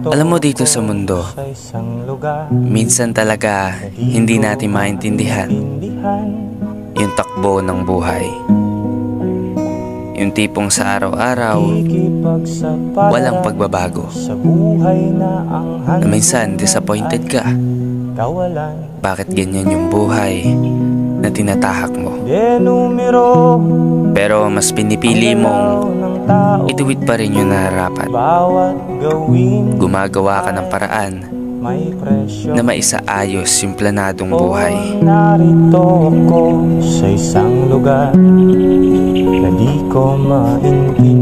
Alam mo, dito sa mundo, minsan talaga hindi natin maintindihan yung takbo ng buhay. Yung tipong sa araw-araw, walang pagbabago. Na minsan disappointed ka. Bakit ganyan yung buhay na tinatahak mo? Pero mas pinipili mong ituwid pa rin yung nararapat. Gumagawa ka ng paraan na maisaayos yung planadong buhay. Narito ako sa isang lugar na di ko maintindihan.